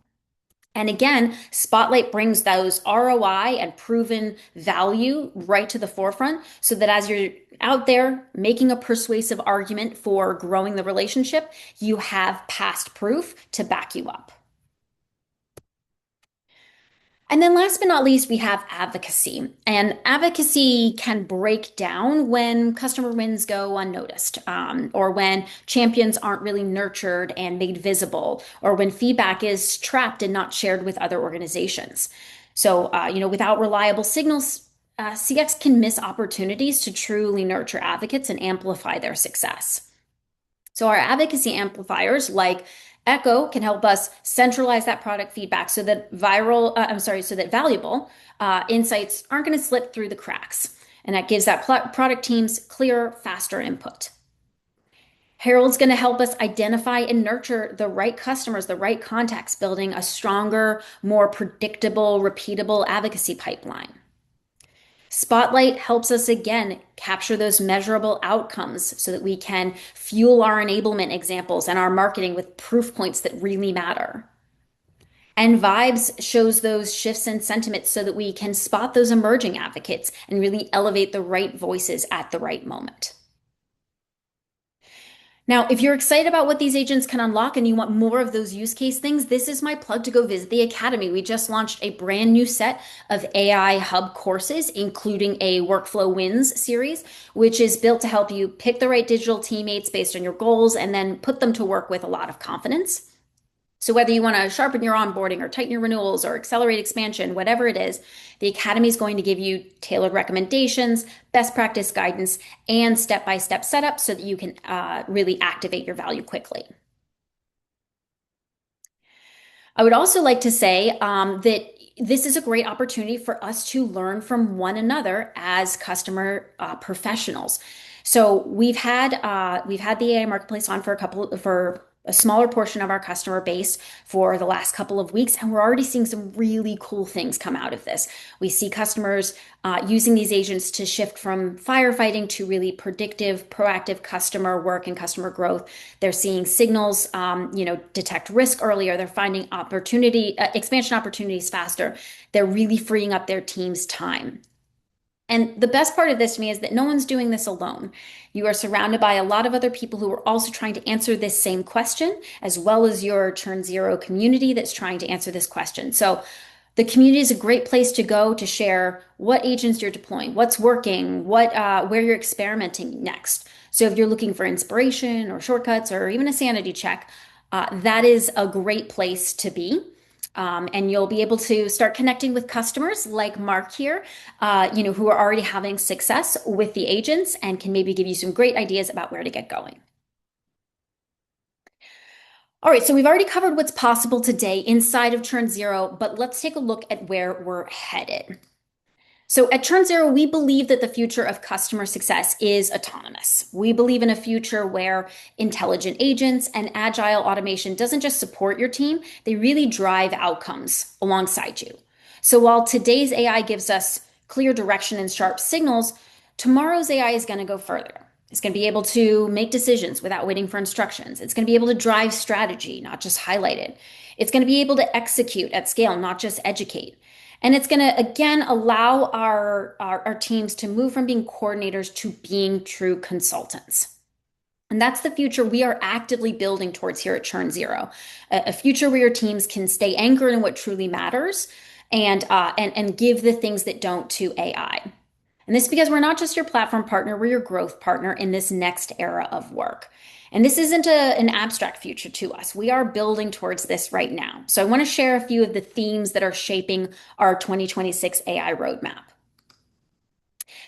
And again, Spotlight brings those ROI and proven value right to the forefront so that as you're out there making a persuasive argument for growing the relationship, you have past proof to back you up. And then last but not least, we have advocacy. And advocacy can break down when customer wins go unnoticed, or when champions aren't really nurtured and made visible, or when feedback is trapped and not shared with other organizations. So, without reliable signals, CX can miss opportunities to truly nurture advocates and amplify their success. So our advocacy amplifiers like Echo can help us centralize that product feedback so that valuable insights aren't going to slip through the cracks. And that gives that product teams clearer, faster input. Herald's going to help us identify and nurture the right customers, the right contacts, building a stronger, more predictable, repeatable advocacy pipeline. Spotlight helps us again capture those measurable outcomes so that we can fuel our enablement examples and our marketing with proof points that really matter. And Vibes shows those shifts in sentiment so that we can spot those emerging advocates and really elevate the right voices at the right moment. Now, if you're excited about what these agents can unlock and you want more of those use case things, this is my plug to go visit the Academy. We just launched a brand new set of AI Hub courses, including a Workflow Wins series, which is built to help you pick the right digital teammates based on your goals and then put them to work with a lot of confidence. So whether you want to sharpen your onboarding or tighten your renewals or accelerate expansion, whatever it is, the Academy is going to give you tailored recommendations, best practice guidance, and step-by-step setup so that you can really activate your value quickly. I would also like to say that this is a great opportunity for us to learn from one another as customer professionals. So we've had the AI marketplace on for a smaller portion of our customer base for the last couple of weeks, and we're already seeing some really cool things come out of this. We see customers using these agents to shift from firefighting to really predictive, proactive customer work and customer growth. They're seeing signals, detect risk earlier. They're finding expansion opportunities faster. They're really freeing up their team's time. And the best part of this to me is that no one's doing this alone. You are surrounded by a lot of other people who are also trying to answer this same question, as well as your ChurnZero community that's trying to answer this question. So the community is a great place to go to share what agents you're deploying, what's working, where you're experimenting next. So if you're looking for inspiration or shortcuts or even a sanity check, that is a great place to be. And you'll be able to start connecting with customers like Mark here, who are already having success with the agents and can maybe give you some great ideas about where to get going. All right, so we've already covered what's possible today inside of ChurnZero, but let's take a look at where we're headed. So at ChurnZero, we believe that the future of customer success is autonomous. We believe in a future where intelligent agents and agile automation doesn't just support your team, they really drive outcomes alongside you. So while today's AI gives us clear direction and sharp signals, tomorrow's AI is going to go further. It's going to be able to make decisions without waiting for instructions. It's going to be able to drive strategy, not just highlight it. It's going to be able to execute at scale, not just educate. And it's going to, again, allow our teams to move from being coordinators to being true consultants. And that's the future we are actively building towards here at ChurnZero, a future where your teams can stay anchored in what truly matters and give the things that don't to AI. And this is because we're not just your platform partner, we're your growth partner in this next era of work. And this isn't an abstract future to us. We are building towards this right now. So I want to share a few of the themes that are shaping our 2026 AI roadmap.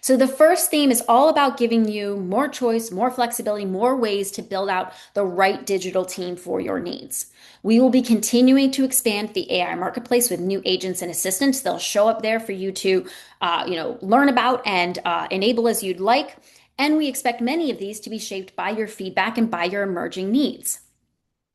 So the first theme is all about giving you more choice, more flexibility, more ways to build out the right digital team for your needs. We will be continuing to expand the AI marketplace with new agents and assistants. They'll show up there for you to, learn about and enable as you'd like. And we expect many of these to be shaped by your feedback and by your emerging needs.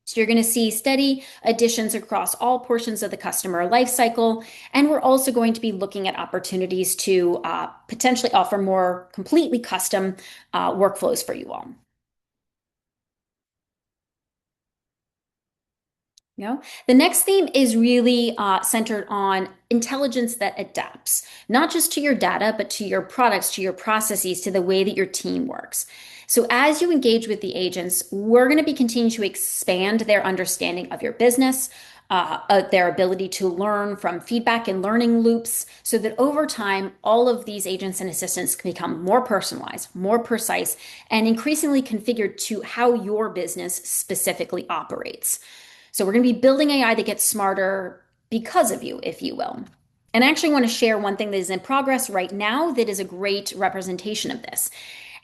So you're going to see steady additions across all portions of the customer lifecycle. And we're also going to be looking at opportunities to potentially offer more completely custom workflows for you all. The next theme is really centered on intelligence that adapts, not just to your data, but to your products, to your processes, to the way that your team works. So as you engage with the agents, we're going to be continuing to expand their understanding of your business, their ability to learn from feedback and learning loops, so that over time, all of these agents and assistants can become more personalized, more precise, and increasingly configured to how your business specifically operates. So we're going to be building AI that gets smarter because of you, if you will. And I actually want to share one thing that is in progress right now that is a great representation of this.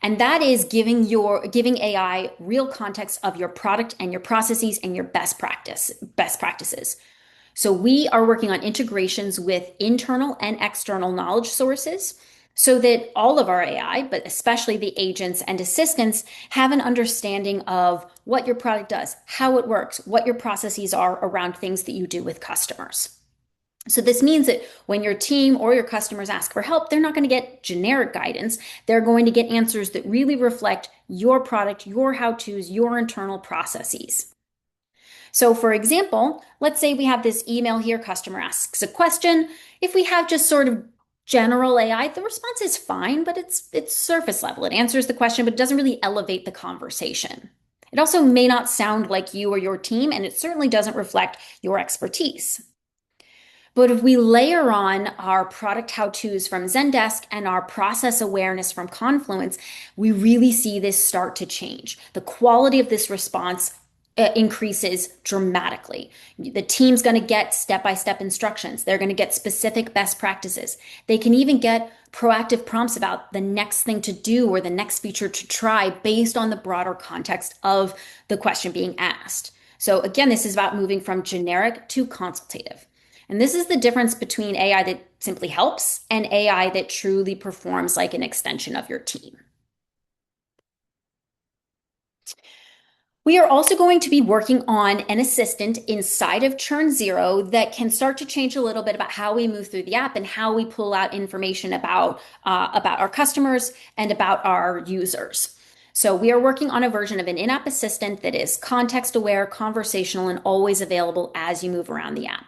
And that is giving AI real context of your product and your processes and your best practices. So we are working on integrations with internal and external knowledge sources so that all of our AI, but especially the agents and assistants, have an understanding of what your product does, how it works, what your processes are around things that you do with customers. So this means that when your team or your customers ask for help, they're not going to get generic guidance. They're going to get answers that really reflect your product, your how-tos, your internal processes. So for example, let's say we have this email here, customer asks a question. If we have just sort of general AI, the response is fine, but it's surface level. It answers the question, but it doesn't really elevate the conversation. It also may not sound like you or your team, and it certainly doesn't reflect your expertise. But if we layer on our product how-tos from Zendesk and our process awareness from Confluence, we really see this start to change. The quality of this response increases dramatically. The team's going to get step-by-step instructions. They're going to get specific best practices. They can even get proactive prompts about the next thing to do or the next feature to try based on the broader context of the question being asked. So again, this is about moving from generic to consultative. And this is the difference between AI that simply helps and AI that truly performs like an extension of your team. We are also going to be working on an assistant inside of ChurnZero that can start to change a little bit about how we move through the app and how we pull out information about our customers and about our users. So we are working on a version of an in-app assistant that is context aware, conversational, and always available as you move around the app.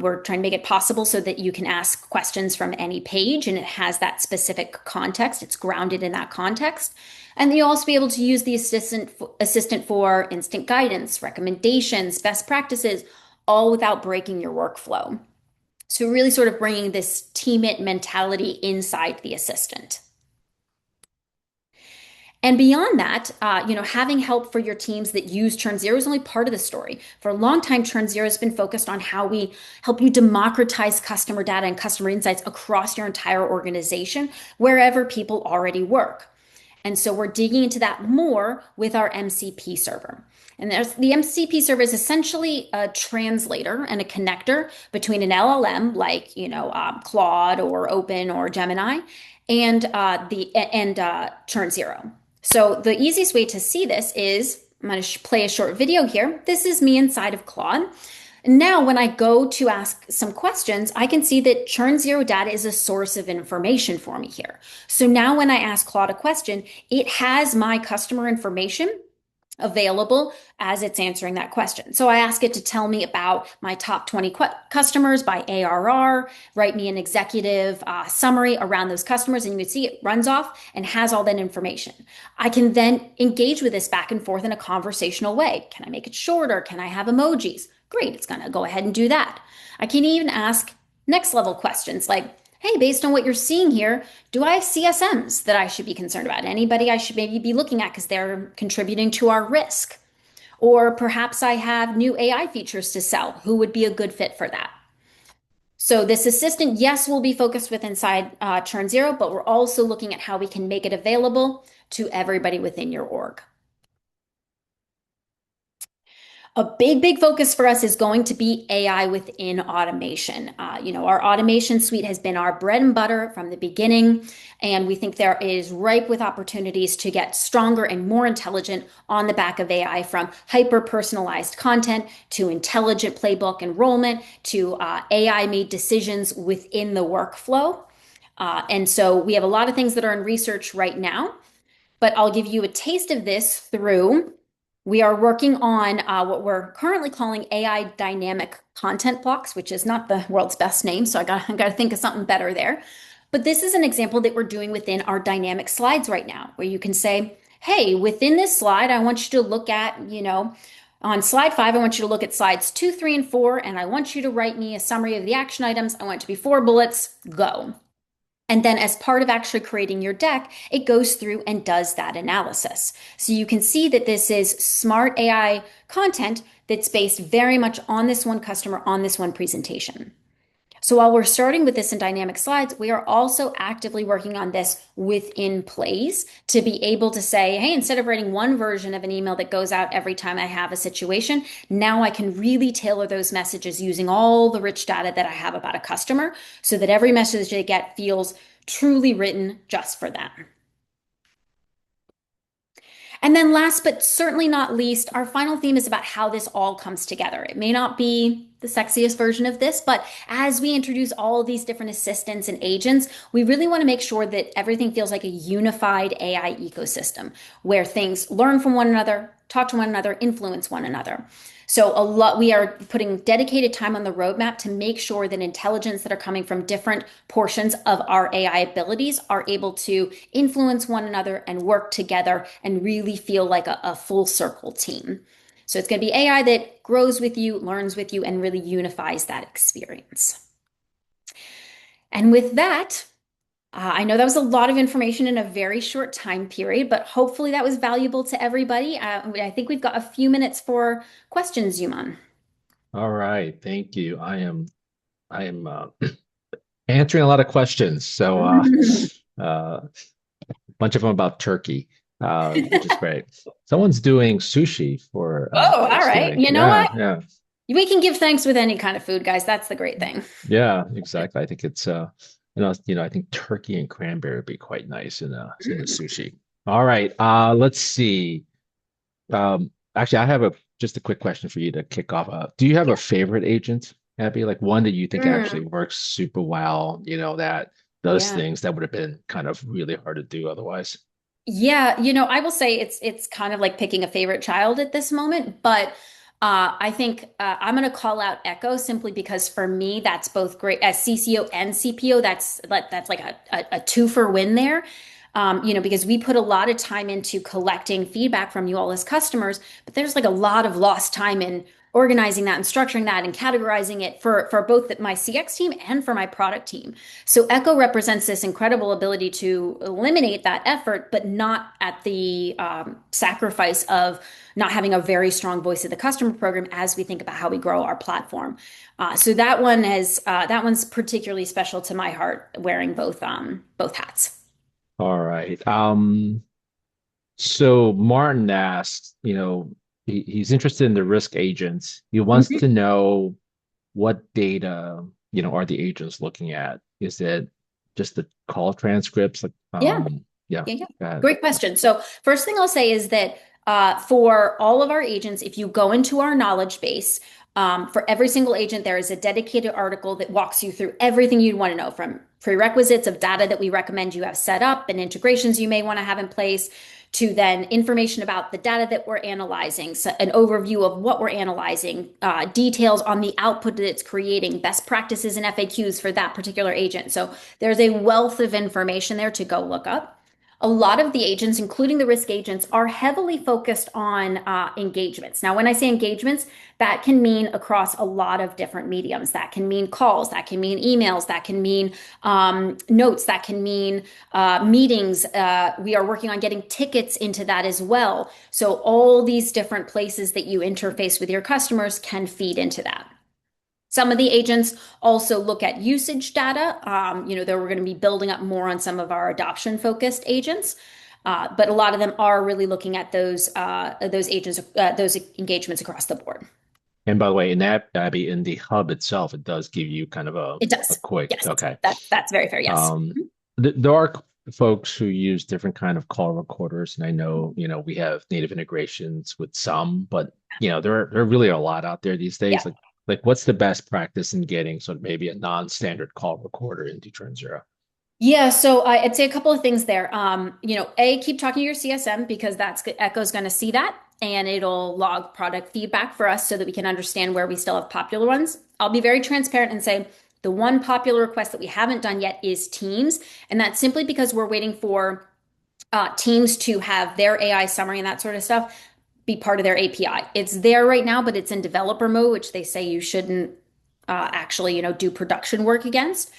We're trying to make it possible so that you can ask questions from any page and it has that specific context. It's grounded in that context. And you'll also be able to use the assistant for instant guidance, recommendations, best practices, all without breaking your workflow. So really sort of bringing this team-it mentality inside the assistant. And beyond that, having help for your teams that use ChurnZero is only part of the story. For a long time, ChurnZero has been focused on how we help you democratize customer data and customer insights across your entire organization, wherever people already work. And so we're digging into that more with our MCP server. And the MCP server is essentially a translator and a connector between an LLM like Claude or Open or Gemini and ChurnZero. So the easiest way to see this is I'm going to play a short video here. This is me inside of Claude. Now, when I go to ask some questions, I can see that ChurnZero data is a source of information for me here. So now when I ask Claude a question, it has my customer information available as it's answering that question. So I ask it to tell me about my top 20 customers by ARR, write me an executive summary around those customers, and you can see it runs off and has all that information. I can then engage with this back and forth in a conversational way. Can I make it shorter? Can I have emojis? Great, it's going to go ahead and do that. I can even ask next level questions like, hey, based on what you're seeing here, do I have CSMs that I should be concerned about? Anybody I should maybe be looking at because they're contributing to our risk? Or perhaps I have new AI features to sell. Who would be a good fit for that? So this assistant, yes, will be focused with inside ChurnZero, but we're also looking at how we can make it available to everybody within your org. A big focus for us is going to be AI within automation. Our automation suite has been our bread and butter from the beginning, and we think there is ripe with opportunities to get stronger and more intelligent on the back of AI, from hyper-personalized content to intelligent playbook enrollment to AI-made decisions within the workflow. And so we have a lot of things that are in research right now, but I'll give you a taste of this through we are working on what we're currently calling AI dynamic content blocks, which is not the world's best name, so I got to think of something better there. But this is an example that we're doing within our dynamic slides right now, where you can say, hey, within this slide, I want you to look at, on slide 5, I want you to look at slides 2, 3, and 4, and I want you to write me a summary of the action items. I want it to be 4 bullets, go. And then as part of actually creating your deck, it goes through and does that analysis. So you can see that this is smart AI content that's based very much on this one customer, on this one presentation. So while we're starting with this in dynamic slides, we are also actively working on this within plays to be able to say, hey, instead of writing one version of an email that goes out every time I have a situation, now I can really tailor those messages using all the rich data that I have about a customer so that every message they get feels truly written just for them. And then last but certainly not least, our final theme is about how this all comes together. It may not be the sexiest version of this, but as we introduce all these different assistants and agents, we really want to make sure that everything feels like a unified AI ecosystem where things learn from one another, talk to one another, influence one another. So we are putting dedicated time on the roadmap to make sure that intelligence that are coming from different portions of our AI abilities are able to influence one another and work together and really feel like a full circle team. So it's going to be AI that grows with you, learns with you, and really unifies that experience. And with that, I know that was a lot of information in a very short time period, but hopefully that was valuable to everybody. I think we've got a few minutes for questions, Yuman. All right, thank you. I am answering a lot of questions. So a bunch of them about turkey, which is great. Someone's doing sushi for Oh, all right. Thanksgiving. You know Yeah, what? yeah, We can give thanks with any kind of food, guys. That's the great thing. yeah, exactly. I think it's I think turkey and cranberry would be quite nice in a sushi. All right, let's see. Actually, I have just a quick question for you to kick off. Do you have a favorite agent, Abby? Like one that you think actually Mm, works super well, that does yeah. things that would have been kind of really hard to do otherwise? Yeah, I will say it's kind of like picking a favorite child at this moment, but I think I'm going to call out Echo simply because for me, that's both great as CCO and CPO. That's like a two for win there. Because we put a lot of time into collecting feedback from you all as customers, but there's like a lot of lost time in organizing that and structuring that and categorizing it for both my CX team and for my product team. So Echo represents this incredible ability to eliminate that effort, but not at the sacrifice of not having a very strong voice of the customer program as we think about how we grow our platform. So that one's particularly special to my heart, wearing both hats. All right. So Martin asks, he's interested in the risk agents. He wants Mhm. to know what data, are the agents looking at? Is it just the call transcripts? Like, Yeah. yeah, Yeah, yeah. go ahead. Great question. So, first thing I'll say is that for all of our agents, if you go into our knowledge base, for every single agent, there is a dedicated article that walks you through everything you'd want to know from prerequisites of data that we recommend you have set up and integrations you may want to have in place to then information about the data that we're analyzing, so an overview of what we're analyzing, details on the output that it's creating, best practices and FAQs for that particular agent. So there's a wealth of information there to go look up. A lot of the agents, including the risk agents, are heavily focused on engagements. Now, when I say engagements, that can mean across a lot of different mediums. That can mean calls, that can mean emails, that can mean notes, that can mean meetings. We are working on getting tickets into that as well. So, all these different places that you interface with your customers can feed into that. Some of the agents also look at usage data. That we're going to be building up more on some of our adoption focused agents. But a lot of them are really looking at those agents, those engagements across the board. And by the way, in that, Abby, in the hub itself, it does give you kind of It a does. quick, Yes, okay. that's very fair. Yes. Um, there are folks who use different kind of call recorders, and I know, we have native integrations with some, but there really are a lot out there these days. Yeah. Like what's the best practice in getting sort of maybe a non-standard call recorder into ChurnZero? Yeah, so I'd say a couple of things there. Keep talking to your CSM because Echo's going to see that and it'll log product feedback for us so that we can understand where we still have popular ones. I'll be very transparent and say the one popular request that we haven't done yet is Teams, and that's simply because we're waiting for Teams to have their AI summary and that sort of stuff be part of their API. It's there right now, but it's in developer mode, which they say you shouldn't actually, do production work against.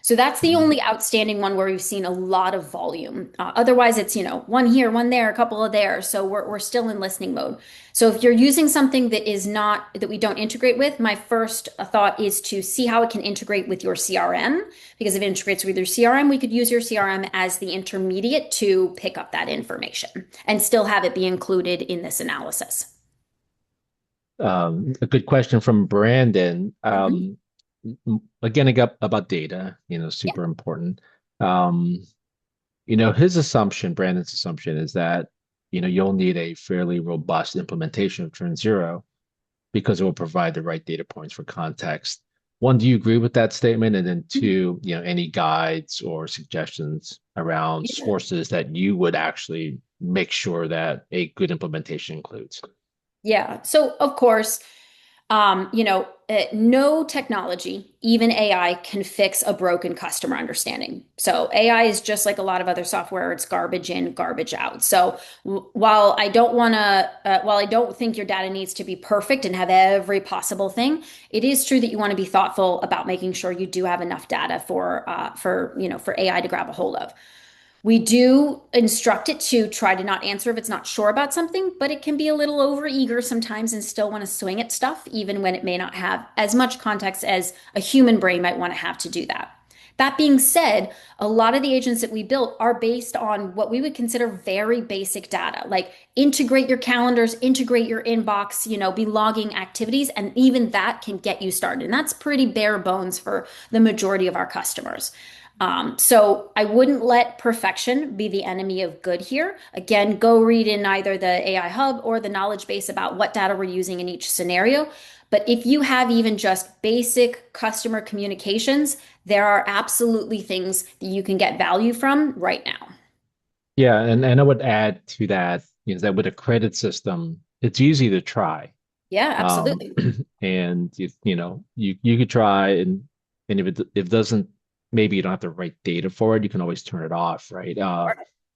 So that's the Mhm. only outstanding one where we've seen a lot of volume. Otherwise, it's, one here, one there, a couple of there. So we're still in listening mode. So if you're using something that is not, that we don't integrate with, my first thought is to see how it can integrate with your CRM. Because if it integrates with your CRM, we could use your CRM as the intermediate to pick up that information and still have it be included in this analysis. A good question from Brandon. Mhm. Again, about data, Yeah. super important. Um, his assumption, Brandon's assumption is that, you'll need a fairly robust implementation of ChurnZero because it will provide the right data points for context. One, do you agree with that statement? And then two, any guides or suggestions around Yeah. sources that you would actually make sure that a good implementation includes? Yeah. So, of course, no technology, even AI, can fix a broken customer understanding. So AI is just like a lot of other software; it's garbage in, garbage out. So while I don't think your data needs to be perfect and have every possible thing, it is true that you want to be thoughtful about making sure you do have enough data for AI to grab a hold of. We do instruct it to try to not answer if it's not sure about something, but it can be a little overeager sometimes and still want to swing at stuff, even when it may not have as much context as a human brain might want to have to do that. That being said, a lot of the agents that we built are based on what we would consider very basic data, like integrate your calendars, integrate your inbox, be logging activities, and even that can get you started. And that's pretty bare bones for the majority of our customers. So I wouldn't let perfection be the enemy of good here. Again, go read in either the AI Hub or the knowledge base about what data we're using in each scenario. But if you have even just basic customer communications, there are absolutely things that you can get value from right now. Yeah, and I would add to that is that with a credit system, it's easy to try. Yeah, Um, absolutely. and you could try and if it doesn't, maybe you don't have the right data for it, you can always turn it off, right?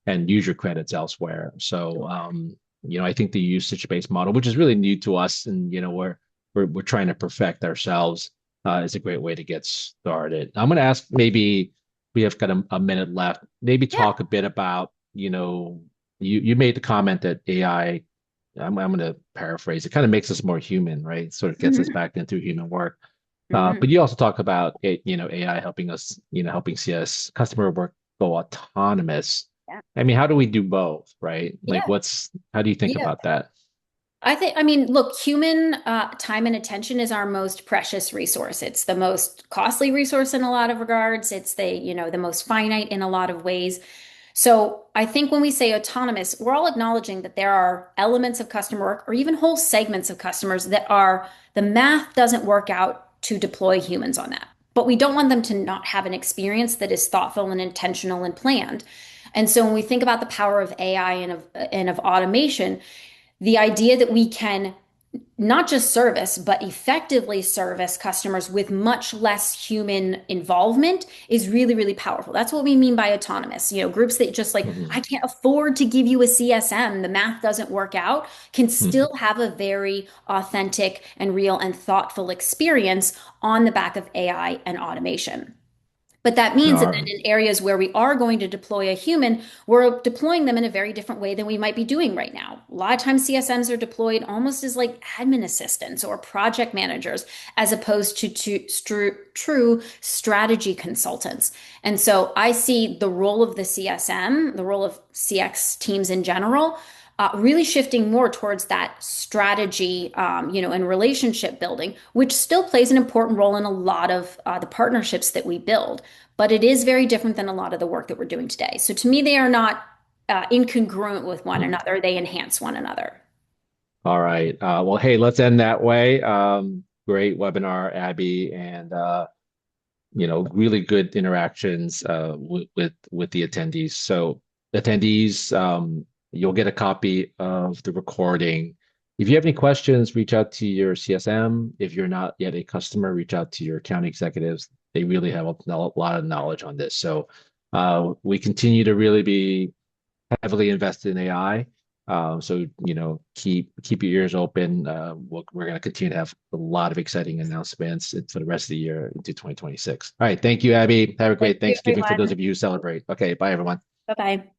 And use your credits elsewhere. So I think the usage-based model, which is really new to us, and we're trying to perfect ourselves, is a great way to get started. I'm going to ask, maybe we have got a minute left. Maybe Yeah. talk a bit about, you made the comment that AI, I'm going to paraphrase, it kind of makes us more human, right? Sort of gets us Hmm. back into human work. But Hmm. you also talk about it, AI helping us, helping CS customer work go autonomous. Yeah. I mean, how do we do both, right? Like, Yeah. how do you think Yeah. about that? I mean, look, human time and attention is our most precious resource. It's the most costly resource in a lot of regards. It's the most finite in a lot of ways. So I think when we say autonomous, we're all acknowledging that there are elements of customer work or even whole segments of customers that are the math doesn't work out to deploy humans on that. But we don't want them to not have an experience that is thoughtful and intentional and planned. And so when we think about the power of AI and of automation, the idea that we can not just service, but effectively service customers with much less human involvement is really, really powerful. That's what we mean by autonomous. Groups that just like, Hmm. I can't afford to give you a CSM, the math doesn't work out, can Hmm. still have a very authentic and real and thoughtful experience on the back of AI and automation. But that means that All then right. in areas where we are going to deploy a human, we're deploying them in a very different way than we might be doing right now. A lot of times CSMs are deployed almost as like admin assistants or project managers, as opposed to true strategy consultants. And so I see the role of the CSM, the role of CX teams in general, really shifting more towards that strategy, and relationship building, which still plays an important role in a lot of the partnerships that we build. But it is very different than a lot of the work that we're doing today. So to me, they are not incongruent with one another. They enhance one another. All right. Well, hey, let's end that way. Great webinar, Abby, and really good interactions with the attendees. So attendees, you'll get a copy of the recording. If you have any questions, reach out to your CSM. If you're not yet a customer, reach out to your account executives. They really have a lot of knowledge on this. So we continue to really be heavily invested in AI. So keep your ears open. We're going to continue to have a lot of exciting announcements for the rest of the year into 2026. All right, thank you, Abby. Have a Thank great you, Thanksgiving for those everyone. of you who celebrate. Okay, bye everyone. Bye bye.